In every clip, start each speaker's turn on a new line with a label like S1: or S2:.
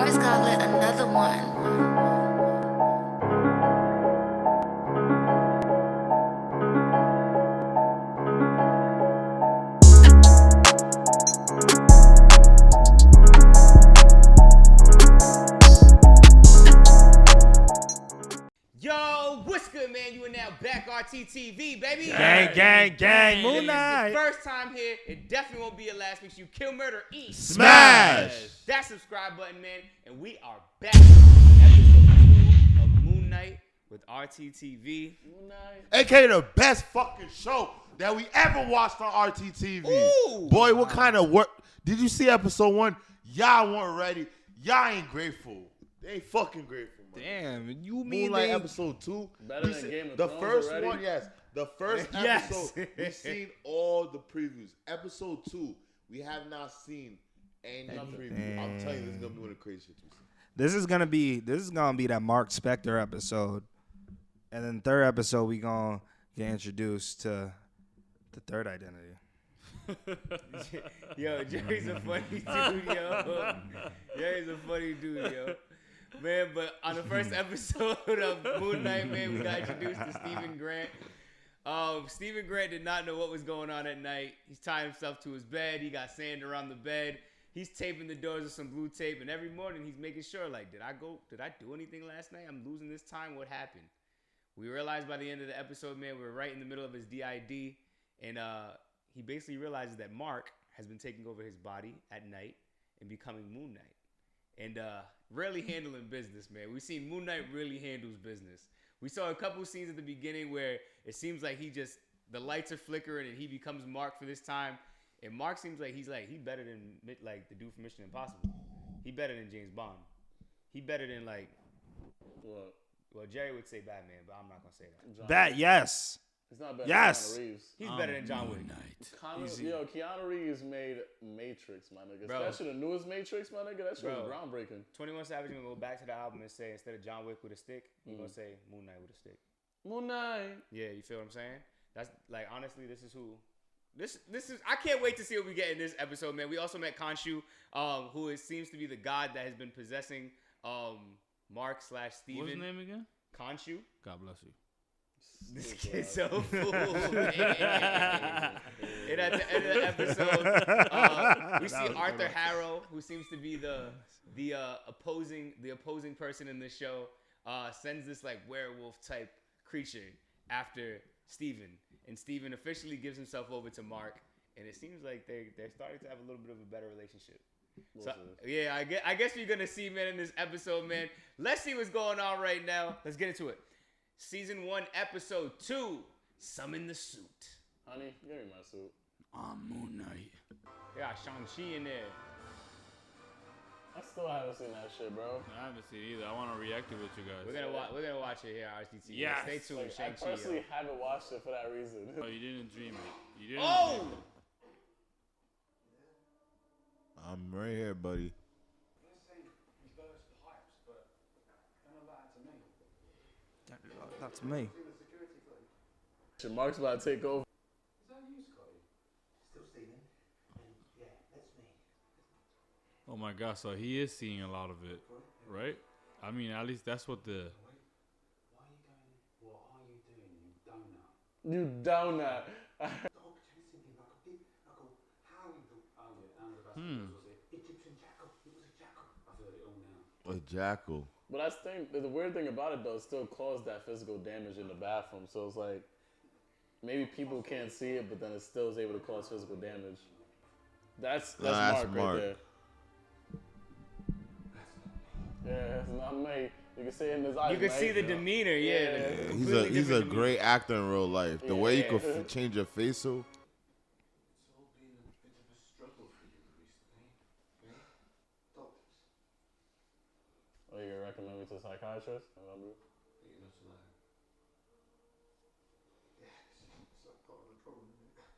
S1: Marvis got lit another one.
S2: Yo, what's good, man? You are now back RTTV, baby.
S3: Gang. Moon
S2: If it's
S3: Knight.
S2: your first time here, it definitely won't be your last. Make sure you kill, murder, eat.
S3: Smash.
S2: That subscribe button, man. And we are back. Episode 2 of Moon Knight with RTTV.
S4: Moon Knight.
S5: AKA the best fucking show that we ever watched on RTTV.
S2: Ooh.
S5: Boy, what kind of work? Did you see episode 1? Y'all weren't ready. Y'all ain't grateful. They ain't fucking grateful, man.
S3: Damn, you mean
S5: Moonlight
S3: they...
S5: episode 2.
S4: Better
S5: we
S4: than
S5: see-
S4: Game of
S5: the
S4: Thrones
S5: first
S4: already?
S5: one, yes. The first
S2: Yes.
S5: episode, we seen all the previews. Episode 2, we have not seen any preview. I'm telling you, this is gonna be one of the crazy shit we see.
S3: This is gonna be that Mark Spector episode, and then third episode we gonna get introduced to the third identity.
S2: Yo, Jerry's a funny dude, yo. Jerry's a funny dude, yo. Man, but on the first episode of Moon Knight, man, we got introduced to Stephen Grant. Stephen Grant did not know what was going on at night. He's tying himself to his bed. He got sand around the bed. He's taping the doors with some blue tape, and every morning he's making sure, like, did I do anything last night? I'm losing this time. What happened? We realized by the end of the episode, man, we were right in the middle of his DID, and he basically realizes that Mark has been taking over his body at night and becoming Moon Knight. And really handling business, man. We've seen Moon Knight really handles business. We saw a couple scenes at the beginning where it seems like the lights are flickering and he becomes Mark for this time. And Mark seems like he's better than like the dude from Mission Impossible. He better than James Bond. He better than like,
S4: What?
S2: well, Jerry would say Batman, but I'm not gonna say that.
S3: That yes.
S4: It's not better
S3: Yes.
S4: than Keanu Reeves.
S2: He's better than John Wick.
S4: Keanu Reeves made Matrix, my nigga.
S2: Bro.
S4: Especially the newest Matrix, my nigga. That shit was
S2: Bro.
S4: groundbreaking.
S2: 21 Savage gonna go back to the album and say instead of John Wick with a stick, he's gonna say Moon Knight with a stick.
S4: Moon Knight.
S2: Yeah, you feel what I'm saying? That's like honestly, this is who. This is. I can't wait to see what we get in this episode, man. We also met Khonshu, who seems to be the god that has been possessing Mark / Steven.
S6: What's his name again?
S2: Khonshu.
S6: God bless you.
S2: This kid's so fool. And at the end of the episode, we see Arthur Harrow, who seems to be the opposing person in this show, sends this like werewolf type creature after Steven. And Steven officially gives himself over to Mark, and it seems like they're starting to have a little bit of a better relationship. So, yeah, I guess you're gonna see, man, in this episode, man. Let's see what's going on right now. Let's get into it. Season 1, episode 2. Summon the suit.
S4: Honey, give me my suit.
S6: I'm Moon Knight.
S2: Yeah, Shang-Chi in there.
S4: I still haven't seen that shit, bro.
S6: I haven't seen it either. I want to react to it with you guys.
S2: We're gonna watch it here at RTT.
S6: Yes.
S2: Stay tuned,
S4: Like, I
S2: Shang-Chi.
S4: personally haven't watched it for that reason.
S6: Oh, you didn't dream it. You didn't.
S2: Oh!
S6: Dream it.
S5: I'm right here, buddy.
S3: That's me.
S4: Shit, Mark's about to take over.
S6: Oh my God! So he is seeing a lot of it, right? I mean, at least that's what the.
S4: You down that.
S5: A jackal.
S4: But I think the weird thing about it though, it still caused that physical damage in the bathroom. So it's like maybe people can't see it, but then it still is able to cause physical damage. That's Mark right there. Yeah, it's not me. You can see it in his eyes.
S2: You can see the demeanor, yeah.
S5: He's a great actor in real life. The way you could change your face so.
S4: Oh, you recommend me to a psychiatrist?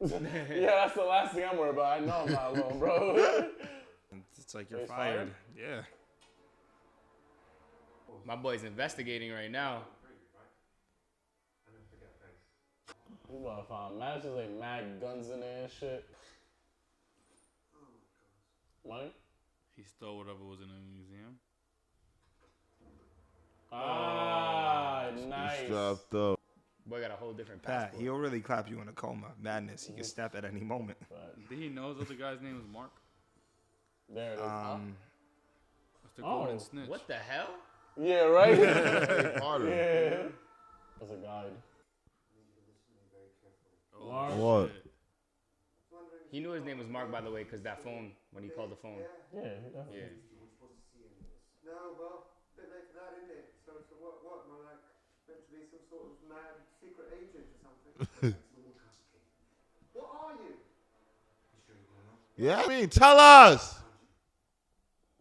S4: Yeah, that's the last thing I'm worried about. I know I'm not alone, bro.
S3: It's like you're
S4: He's
S3: fired.
S4: fired?
S3: Yeah.
S2: My boy's investigating right now.
S4: You about to find matches like mad guns in there and shit. Money?
S6: He stole whatever was in the museum.
S4: Ah, nice.
S5: Dropped up.
S2: Boy got a whole different
S3: Pat,
S2: passport.
S3: he'll really clap you in a coma. Madness. He can step at any moment.
S6: Did he know the other guy's name was Mark?
S4: There it is.
S6: That's the golden
S4: Oh,
S6: snitch.
S2: What the hell?
S4: Yeah, right?
S5: Harder.
S4: Yeah. That's a guide.
S6: Oh,
S5: What?
S6: shit.
S2: He knew his name was Mark, by the way, because that phone, when he called the phone.
S4: Yeah.
S2: Yeah.
S7: No, well, a bit late for that, isn't it? So what? Am I like meant to be some sort of mad secret agent or something? What are you?
S5: Yeah, I mean, tell us.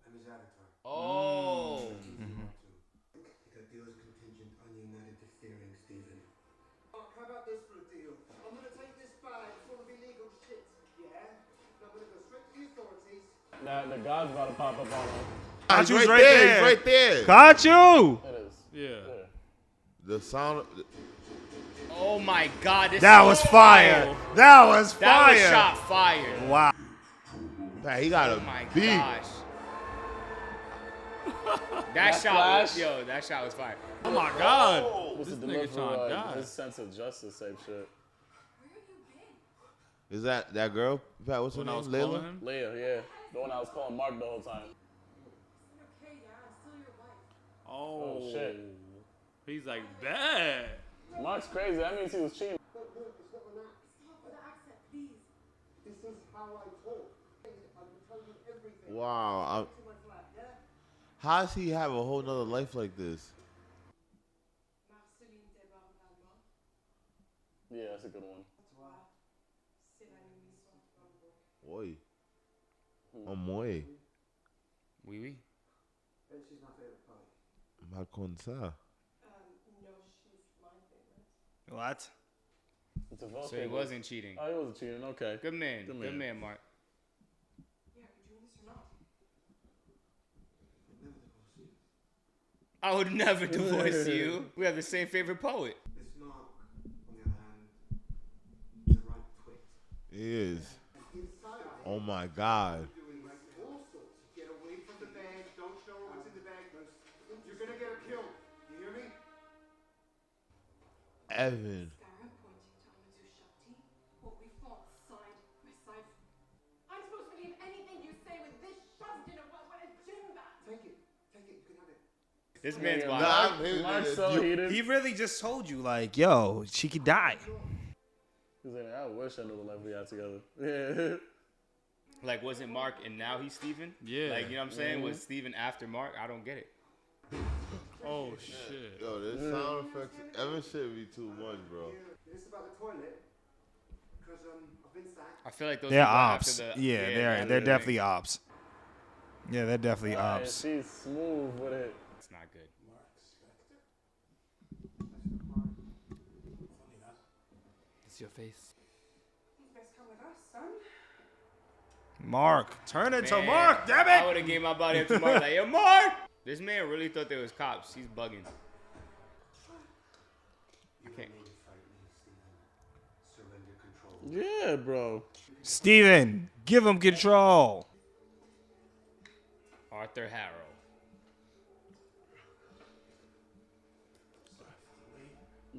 S7: I'm his avatar.
S2: Oh.
S7: The deal is contingent on you not interfering, Stephen. How about this for a deal? I'm gonna take this bag full of illegal shit, yeah? And I'm gonna go straight to the authorities.
S4: The God's about to pop up on him.
S5: He's
S3: Kachu's
S5: right
S3: right
S5: there.
S3: there.
S5: He's right there.
S3: Kachu!
S4: It is.
S6: Yeah.
S5: The sound.
S2: Oh my God.
S3: That was fire. That was
S2: That
S3: fire.
S2: was shot fire.
S3: Wow.
S5: Man, he got a
S2: Oh my
S5: beat.
S2: gosh. That shot
S4: flash?
S2: was, yo, that shot was fire.
S6: Oh my God.
S4: What's
S6: This
S4: the
S6: nigga
S4: deliver
S6: trying to die.
S4: his sense of justice type shit.
S5: Is that girl? Pat, what's her
S6: When I
S5: name?
S6: was calling
S5: Layla?
S6: him.
S4: Leah, yeah. The one I was calling Mark the whole time.
S6: Oh,
S4: shit.
S6: He's like, bad.
S4: Mark's crazy. That means he was cheating.
S7: Look, it's not an act. This is how I talk. I will tell you everything.
S5: Wow.
S7: To my flat, yeah?
S5: How does he have a whole nother life like this?
S4: Yeah, that's a good one.
S5: Oi. Moi.
S2: Oui, oui.
S7: She's my favorite part.
S5: Ma consa.
S3: What?
S4: It's a vote
S2: So he
S4: paper.
S2: wasn't cheating.
S4: Oh, he wasn't cheating. Okay.
S2: Good man.
S4: Good
S2: Good
S4: man.
S2: man, Mark. I would never divorce you. We have the same favorite poet.
S7: This Mark, on the other hand, is a right twit.
S5: He is.
S7: Inside
S5: Oh my God.
S7: doing like all sorts. Get away from the bag. Don't show her what's in the bag. You're gonna get her killed. You hear me?
S5: Evan.
S8: I'm supposed to believe anything you say with this shoved in a gym bag.
S7: Take it. You can have it.
S2: This man's
S4: Yeah,
S2: wild.
S4: Mark's so heated.
S3: He really just told you, like, yo, she could die.
S4: He's like, I wish I knew the life we had together. Yeah.
S2: Like, was it Mark and now he's Steven?
S6: Yeah.
S2: Like, you know what I'm saying? Was Steven after Mark? I don't get it.
S6: Oh, shit.
S5: Yo, this sound effects. Evan shit be too much, bro.
S7: Is this about the toilet? Because I've been sacked.
S2: I feel like those
S3: They're
S2: people
S3: ops.
S2: after the
S3: Yeah,
S2: after
S3: they're
S2: the
S3: definitely
S2: thing.
S3: ops. Yeah, they're definitely
S4: Man,
S3: ops.
S4: she's smooth with it.
S2: It's not good.
S6: It's your face.
S8: You best come with us, son.
S3: Mark, turn it to
S2: Man,
S3: Mark, damn
S2: I
S3: it!
S2: would have gave my body up to Mark. Like, yo, Mark! This man really thought they was cops. He's bugging. I can't.
S7: Surrender control.
S4: Yeah, bro.
S3: Steven, give him control.
S2: Arthur Harrow.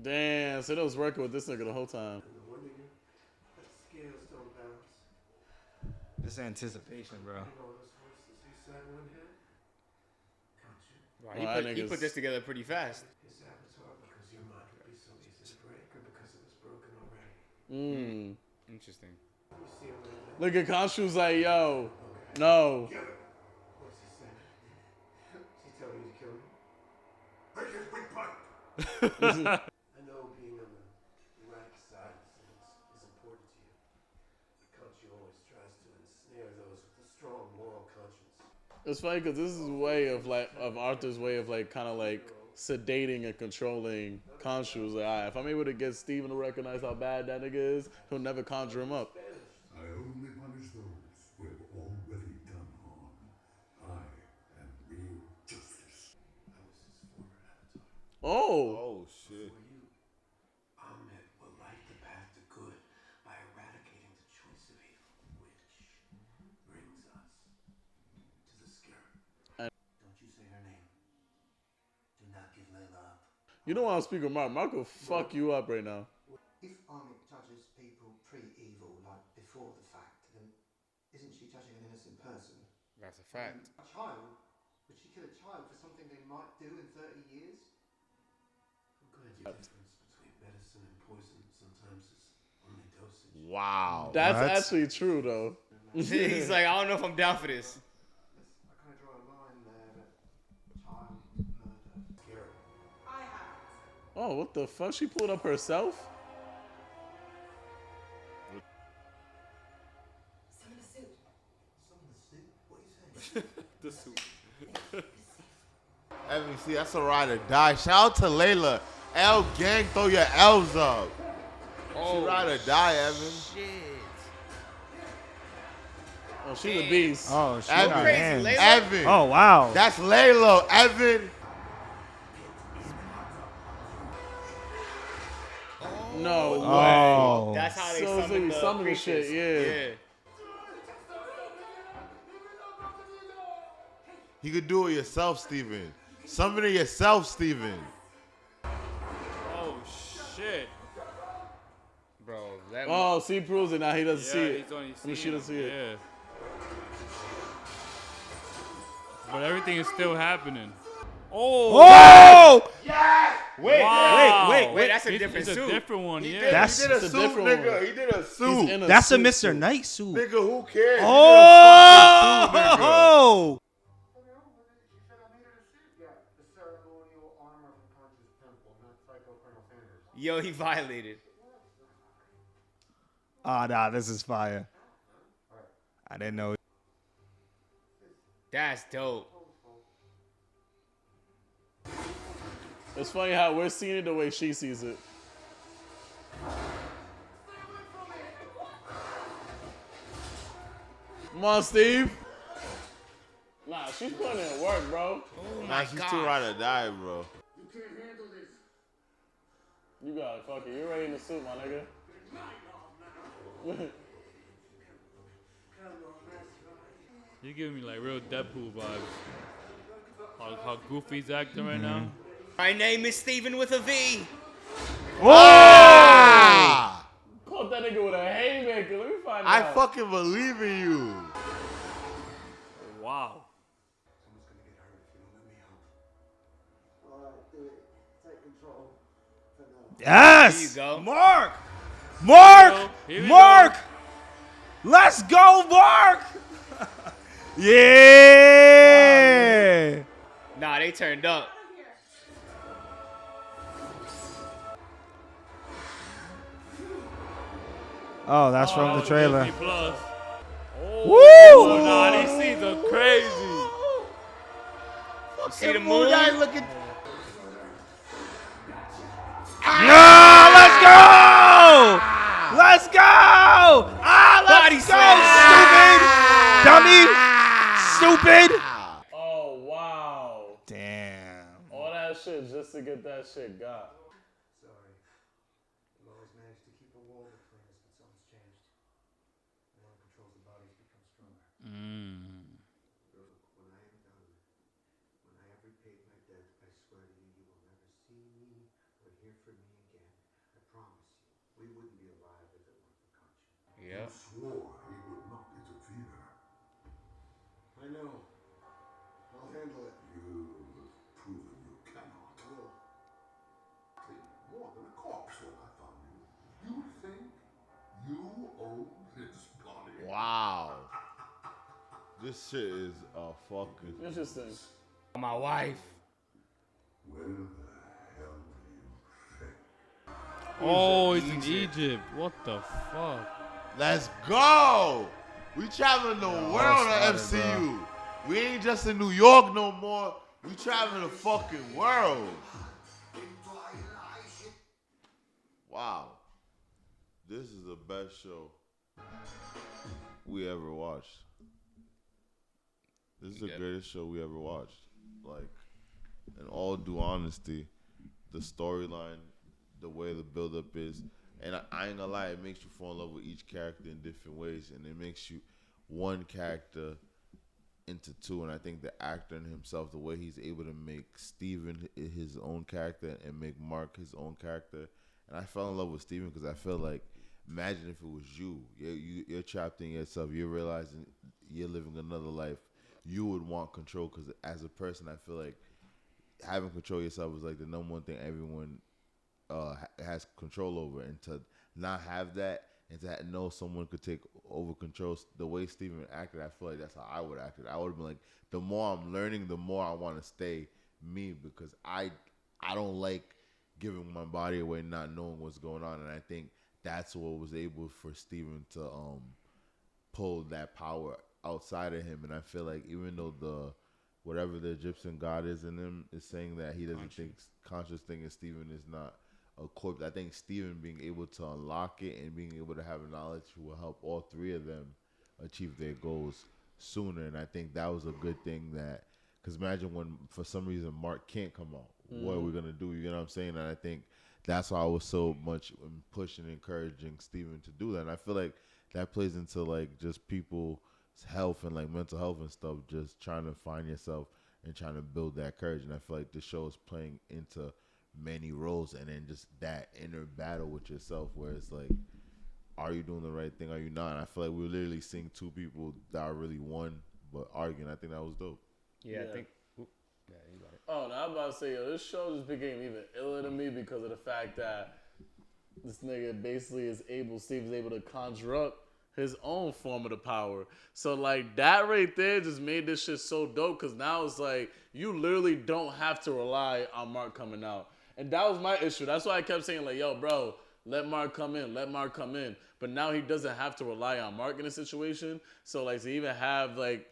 S4: Damn, so they was working with this nigga the whole time.
S7: No wonder your scales don't balance.
S3: This anticipation, bro.
S7: You know those horses you sat one had? Can't you?
S2: Wow,
S4: Well, that
S2: he
S4: nigga's-
S2: put this together pretty fast.
S7: His avatar because your mind would be so easy to break or because it was broken already.
S4: Mm.
S2: Interesting.
S7: You see him right there?
S4: Look at Khonshu's like, yo, no.
S7: Kill him. What's he say? She tell you to kill me? Break his big pipe. I know being on the right side of things is important to you. But Khonshu always tries to ensnare those with a strong moral conscience.
S4: It's funny because this is a way of Arthur's way of like kind of like sedating and controlling Khonshu. Like, all right, if I'm able to get Steven to recognize how bad that nigga is, he'll never conjure him up.
S9: I only punish those who have already done harm. I am real justice.
S7: I was his former avatar.
S4: Oh,
S5: Oh shit.
S7: For you, Ahmed will light the path to good by eradicating the choice of evil, which brings us to the scarab. Don't you say her name. Do not give
S4: You don't want to speak with Mark. Mark will fuck you up right now.
S7: If Amit judges people pre-evil, like before the fact, then isn't she judging an innocent person?
S2: That's a fact.
S7: A child? Would she kill a child for something they might do in 30 years?
S9: The difference between medicine and poison sometimes is only dosage.
S5: Wow.
S4: That's
S3: What?
S4: actually true, though.
S2: He's like, I don't know if I'm down for this.
S7: I kind of draw a line there, but child murder. Scary.
S8: I have.
S4: Oh, what the fuck? She pulled up herself?
S8: Some in a suit.
S6: The suit.
S5: Evan, see, that's a ride or die. Shout out to Layla. L gang, throw your L's up. She ride or die, Evan.
S2: Shit.
S4: Oh, she's a beast.
S3: Oh, she
S5: Evan.
S3: got
S2: Crazy,
S3: hands.
S2: Layla.
S5: Evan.
S3: Oh, wow.
S5: That's Layla. Evan.
S4: No way.
S3: Oh.
S2: That's how they
S4: So
S2: summon
S4: they
S2: the
S4: summon the
S2: creatures.
S4: shit, yeah.
S5: You could do it yourself, Steven. Summon it yourself, Steven.
S6: Oh shit.
S2: Bro, that
S4: Oh, see, proves it now. He doesn't see
S6: Yeah,
S4: it.
S6: he's only
S4: I mean, she
S6: seeing
S4: doesn't see it.
S6: Yeah. But everything is still happening. Oh.
S3: Oh!
S2: Wait,
S6: Wow.
S2: wait, that's a
S6: It's-
S2: different
S6: it's
S2: suit.
S6: a different one, yeah.
S3: That's-
S5: He did a
S4: It's a
S5: suit,
S4: different
S5: nigga.
S4: one.
S5: He did a
S4: He's
S5: suit.
S4: in a
S3: That's a
S4: suit,
S3: Mr.
S4: suit.
S3: Knight suit.
S5: Nigga, who cares?
S3: Oh!
S7: She said I needed a suit. Yeah, the ceremonial armor of the Conscious Temple, not Psycho Colonel Sanders.
S2: Yo, he violated.
S3: Oh, nah, this is fire. I didn't know.
S2: That's dope.
S4: It's funny how we're seeing it the way she sees it. Come on, Steve. Nah, she's putting in work, bro.
S2: Oh
S5: Nah,
S2: my
S5: she's
S2: god.
S5: too ride or die, bro.
S7: You can't handle this.
S4: You got it. Fuck it. You're ready in the suit, my nigga.
S6: You're giving me like real Deadpool vibes. How Goofy's acting right now.
S2: My name is Steven with a V.
S5: Ah!
S4: Caught that nigga with a haymaker. Let me find
S5: I
S4: out.
S5: fucking believe in you.
S6: Wow.
S7: Someone's gonna get hurt if you don't let me help. Alright, do it. Take control. For now.
S3: Yes!
S2: There you go.
S3: Mark! Mark!
S6: Here we
S3: Mark! Let's go, Mark! yeah!
S2: Nah, they turned up.
S3: Oh, that's from the trailer.
S6: Disney Plus. Oh,
S3: Woo!
S6: oh, nah, these scenes are crazy.
S2: See the moon?
S5: Looking.
S3: Yeah, let's go! Let's go! Ah,
S2: Body
S3: let's go,
S2: slam.
S3: stupid! Stupid!
S4: Oh, wow.
S3: Damn.
S4: All that shit just to get that shit got.
S7: Sorry. We've always managed to keep a wall between us, but something's changed. No one controls the bodies become stronger. Look, when I am done, when I have repaid my debt, I swear to you, you will never see me or hear from me again. I promise you. We wouldn't be alive if it weren't for Conscience.
S2: Yeah.
S9: Swore he would not interfere.
S7: I know. I'll handle it.
S9: You've proven you cannot.
S7: I will.
S9: More than a corpse when I found you. You think you own this body?
S5: Wow. This shit is a fucking.
S4: Interesting.
S2: My wife.
S9: Where the hell do you think?
S6: Oh, it's in Egypt. What the fuck?
S5: Let's go. We traveling the world at
S3: started,
S5: MCU. We ain't just in New York no more. We traveling the fucking world. Wow. This is the best show we ever watched. This is the greatest show we ever watched. Like, in all due honesty, the storyline, the way the build-up is, and I ain't gonna lie, it makes you fall in love with each character in different ways, and it makes you one character into two, and I think the actor in himself, the way he's able to make Steven his own character and make Mark his own character, and I fell in love with Steven because I feel like, imagine if it was you. You're trapped in yourself. You're realizing you're living another life. You would want control because as a person, I feel like having control of yourself is like the number one thing everyone has control over, and to not have that and to know someone could take over control the way Steven acted, I feel like that's how I would act. I would have been like, the more I'm learning, the more I want to stay me, because I don't like giving my body away, not knowing what's going on, and I think that's what was able for Steven to pull that power outside of him. And I feel like even though whatever the Egyptian god is in him is saying that he doesn't think conscious thing, and Steven is not a corpse, I think Steven being able to unlock it and being able to have knowledge will help all three of them achieve their goals sooner. And I think that was a good thing, that because imagine when for some reason Mark can't come out, what are we gonna do? You know what I'm saying? And I think that's why I was so much pushing and encouraging Steven to do that. And I feel like that plays into like just people's health and like mental health and stuff, just trying to find yourself and trying to build that courage. And I feel like the show is playing into many roles, and then just that inner battle with yourself where it's like, are you doing the right thing? Are you not? And I feel like we're literally seeing two people that are really one but arguing. I think that was dope.
S2: Yeah, I think. Yeah, you got it.
S4: Oh, no, I'm about to say, yo, this show just became even iller to me because of the fact that this nigga basically Steve's able to conjure up his own form of the power. So, like, that right there just made this shit so dope, because now it's like, you literally don't have to rely on Mark coming out. And that was my issue. That's why I kept saying, like, yo, bro, let Mark come in. Let Mark come in. But now he doesn't have to rely on Mark in a situation. So, like, to even have, like,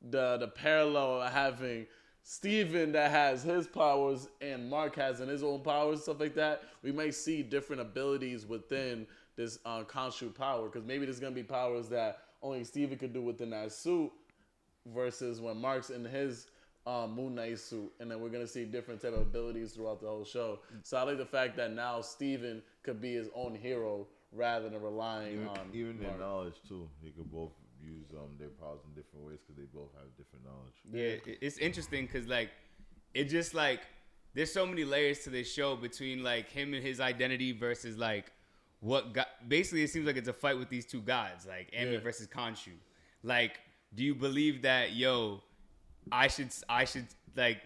S4: the parallel of having Steven that has his powers and Mark has in his own powers, stuff like that, we might see different abilities within this Khonshu power. Because maybe there's going to be powers that only Steven could do within that suit versus when Mark's in his Moon Knight suit, and then we're gonna see different type of abilities throughout the whole show. So I like the fact that now Steven could be his own hero rather than relying on
S5: even their
S4: Mark.
S5: knowledge too. They could both use their powers in different ways because they both have different knowledge.
S2: Yeah, it's interesting because like it just like there's so many layers to this show between like him and his identity versus like what God, basically it seems like it's a fight with these two gods, like Ammit versus Khonshu. Like, do you believe that I should like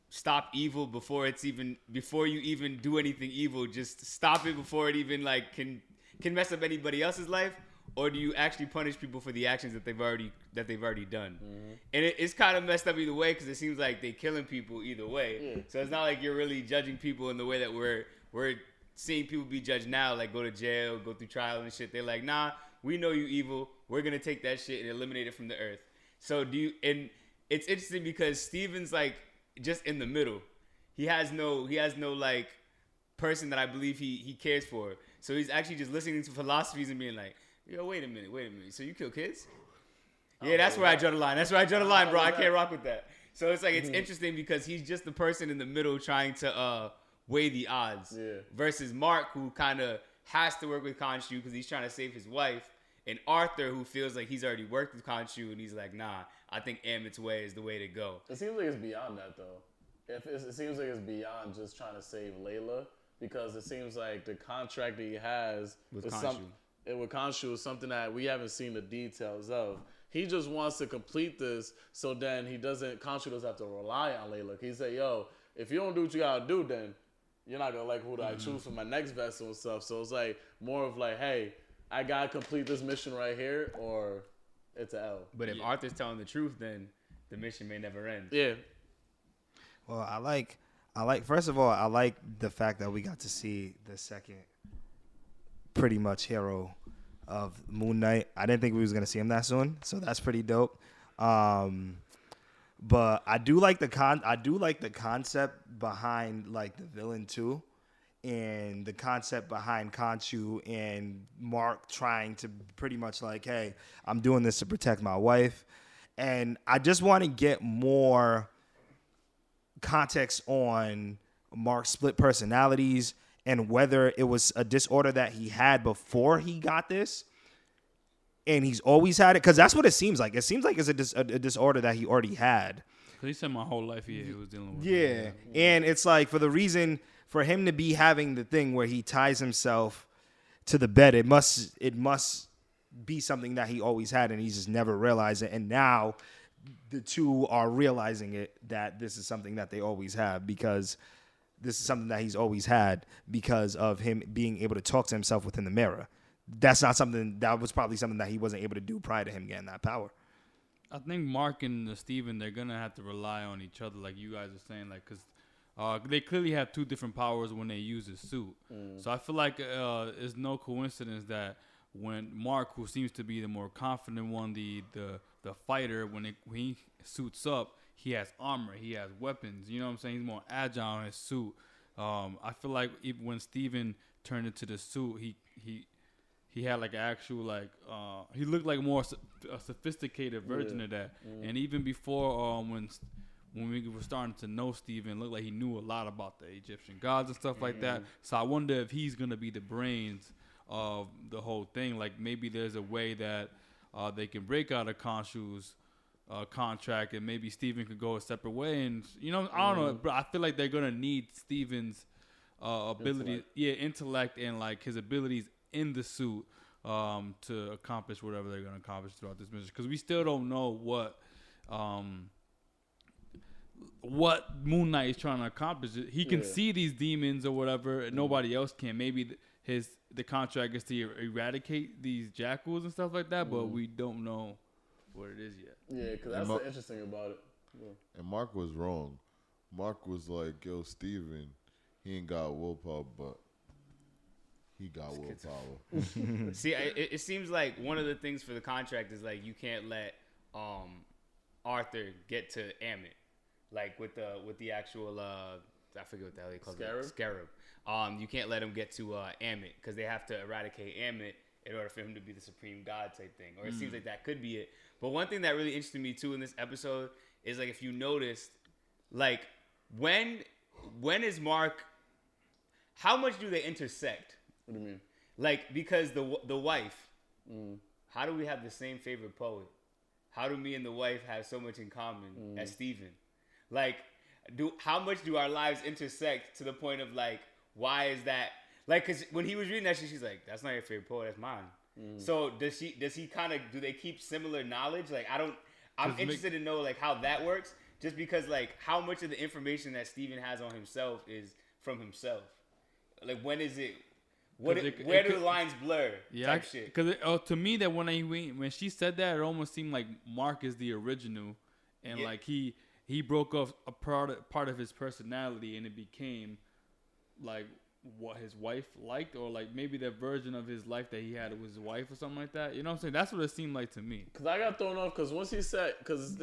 S2: stop evil before you even do anything evil? Just stop it before it even like can mess up anybody else's life, or do you actually punish people for the actions that they've already done? Mm-hmm. And it's kind of messed up either way, because it seems like they're killing people either way. Yeah. So it's not like you're really judging people in the way that we're seeing people be judged now, like go to jail, go through trial and shit. They're like, nah, we know you evil. We're gonna take that shit and eliminate it from the earth. So it's interesting because Steven's like just in the middle. He has no like person that I believe he cares for. So he's actually just listening to philosophies and being like, yo, wait a minute. So you kill kids? Yeah, that's where I draw the line. Bro. I can't rock with that. So it's like, it's interesting because he's just the person in the middle trying to weigh the odds. Yeah. Versus Mark, who kind of has to work with Khonshu because he's trying to save his wife. And Arthur, who feels like he's already worked with Khonshu, and he's like, nah, I think Ammit's way is the way to go.
S4: It seems like it's beyond that, though. It seems like it's beyond just trying to save Layla, because it seems like the contract that he has with Khonshu is something that we haven't seen the details of. He just wants to complete this, so then Khonshu doesn't have to rely on Layla. He said, yo, if you don't do what you gotta do, then you're not gonna like who do I choose for my next vessel and stuff. So it's like more of like, hey, I gotta complete this mission right here, or it's an L.
S2: But if Arthur's telling the truth, then the mission may never end.
S4: Yeah.
S3: Well, I like. First of all, I like the fact that we got to see the second, pretty much hero of Moon Knight. I didn't think we was gonna see him that soon, so that's pretty dope. But I do like the concept behind like the villain too. And the concept behind Khonshu and Mark trying to pretty much like, hey, I'm doing this to protect my wife. And I just want to get more context on Mark's split personalities and whether it was a disorder that he had before he got this. and he's always had it, because that's what it seems like. It seems like it's a disorder that he already had.
S6: He said my whole life he was dealing with.
S3: Yeah, and it's like for him to be having the thing where he ties himself to the bed, it must be something that he always had, and he just never realized it. And now the two are realizing it, that this is something that they always have, because this is something that he's always had because of him being able to talk to himself within the mirror. That was probably something that he wasn't able to do prior to him getting that power.
S6: I think Mark and Steven, they're going to have to rely on each other, like you guys are saying, like, because they clearly have two different powers when they use his suit. So I feel like it's no coincidence that when Mark, who seems to be the more confident one, the fighter, when he suits up, he has armor, he has weapons. You know what I'm saying? He's more agile in his suit. I feel like even when Steven turned into the suit, he had like an actual he looked like more a sophisticated version of that. And even before when we were starting to know Steven, it looked like he knew a lot about the Egyptian gods and stuff like that. So I wonder if he's gonna be the brains of the whole thing. Like maybe there's a way that they can break out of Khonshu's contract, and maybe Steven could go a separate way. And I don't know, but I feel like they're gonna need Steven's ability, intellect, and like his abilities in the suit to accomplish whatever they're gonna accomplish throughout this mission. Because we still don't know what Moon Knight is trying to accomplish. He can see these demons or whatever, and nobody else can. Maybe the contract is to eradicate these jackals and stuff like that, but we don't know what it is yet.
S4: Yeah, because that's the interesting about it. Yeah.
S5: And Mark was wrong. Mark was like, yo, Steven, he ain't got willpower, but he got willpower.
S2: See, it seems like one of the things for the contract is like you can't let Arthur get to Ammit, like with the actual I forget what the hell they call it. Scarab. You can't let him get to Ammit because they have to eradicate Ammit in order for him to be the supreme god type thing. Or it seems like that could be it. But one thing that really interested me too in this episode is like if you noticed, like when is Mark? How much do they intersect?
S4: What do you mean?
S2: Like, because the wife, how do we have the same favorite poet? How do me and the wife have so much in common as Steven? Like, how much do our lives intersect to the point of like, why is that? Like, cause when he was reading that shit, she's like, that's not your favorite poet, that's mine. So does he kind of, do they keep similar knowledge? Like, I'm interested to know like how that works, just because like how much of the information that Steven has on himself is from himself. Like, when is it? Where do the lines blur?
S6: Yeah,
S2: type shit.
S6: Because to me, that when she said that, it almost seemed like Mark is the original, and like he broke off a part of his personality, and it became like what his wife liked, or like maybe that version of his life that he had with his wife or something like that. You know what I'm saying? That's what it seemed like to me.
S4: Because I got thrown off because once he said, because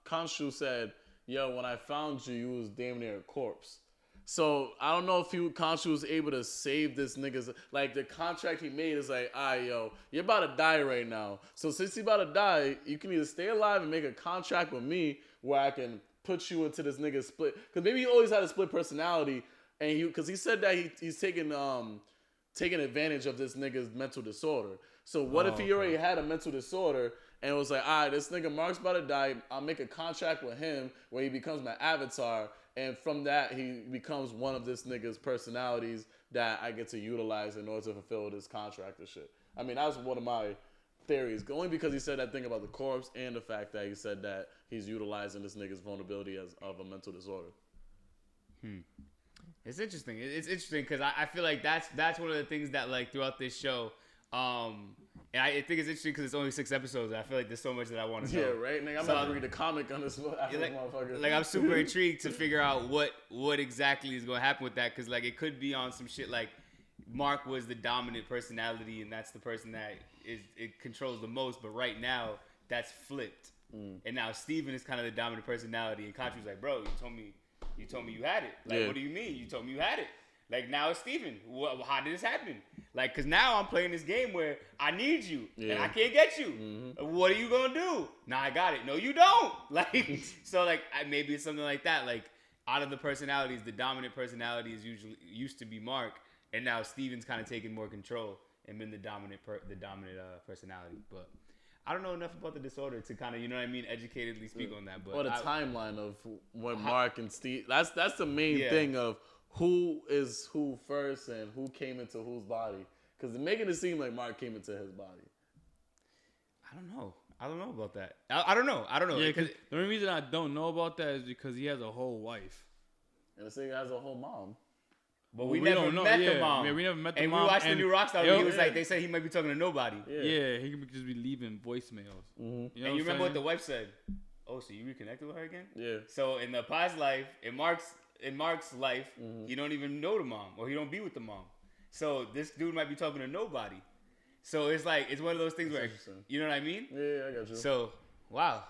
S4: Khonshu said, yo, when I found you, you was damn near a corpse. So I don't know if Khonshu was able to save this nigga's, like the contract he made is like, yo, you're about to die right now. So since he's about to die, you can either stay alive and make a contract with me where I can put you into this nigga's split. Because maybe he always had a split personality, and because he said that he's taking advantage of this nigga's mental disorder. So what if he already had a mental disorder and it was like, all right, this nigga Mark's about to die. I'll make a contract with him where he becomes my avatar. And from that, he becomes one of this nigga's personalities that I get to utilize in order to fulfill this contract and shit. I mean, that's one of my theories. Only because he said that thing about the corpse and the fact that he said that he's utilizing this nigga's vulnerability of a mental disorder.
S2: It's interesting. It's interesting because I feel like that's one of the things that like throughout this show, and I think it's interesting because it's only 6 episodes. And I feel like there's so much that I want to know.
S4: Yeah, right. Nigga, I'm about to read the comic on this motherfucker.
S2: Like I'm super intrigued to figure out what exactly is going to happen with that, because like it could be on some shit like Mark was the dominant personality and that's the person that it controls the most, but right now that's flipped, and now Steven is kind of the dominant personality, and Khonshu's like, bro, you told me you had it. Like, what do you mean? You told me you had it. Like, now it's Steven. How did this happen? Like, because now I'm playing this game where I need you, and I can't get you. What are you going to do? Nah, I got it. No, you don't. Like, so, like, maybe it's something like that. Like, out of the personalities, the dominant personality used to be Mark, and now Steven's kind of taking more control. and been the dominant personality. But I don't know enough about the disorder to kind of, you know what I mean, educatedly speak on that. But
S4: or the timeline of when Mark and Steve. That's the main thing of who is who first and who came into whose body. Because they're making it seem like Mark came into his body.
S2: I don't know about that. I don't know.
S6: Yeah, because the only reason I don't know about that is because he has a whole wife.
S4: And this thing has a whole mom.
S2: But we never met the mom.
S6: Yeah, we never met the
S2: and
S6: mom.
S2: And we watched the new Rockstar where he was like, they said he might be talking to nobody.
S6: Yeah, he could just be leaving voicemails.
S2: Mm-hmm. You know and you remember what the wife said? Oh, so you reconnected with her again?
S4: Yeah.
S2: So in the past life, in Mark's life, he don't even know the mom, or he don't be with the mom. So this dude might be talking to nobody. So it's like, it's one of those things where, you know what I mean?
S4: Yeah, I got you.
S2: So, wow.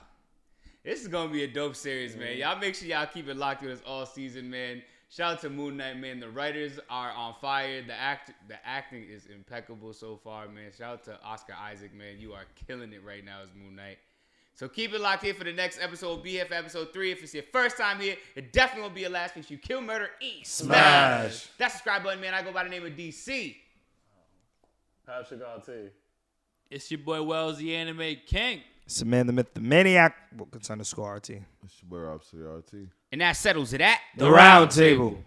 S2: This is going to be a dope series, man. Y'all make sure y'all keep it locked with us all season, man. Shout out to Moon Knight, man. The writers are on fire. The acting is impeccable so far, man. Shout out to Oscar Isaac, man. You are killing it right now as Moon Knight. So keep it locked here for the next episode, BF episode 3. If it's your first time here, it definitely won't be your last. Make sure you kill, murder, eat, smash. That subscribe button, man. I go by the name of DC.
S4: Patrick RT.
S6: It's your boy Wells, the Anime King.
S3: It's the man, the myth, the maniac. _RT.
S5: It's your boy Rob City RT.
S2: And that settles it at
S3: The Round Table.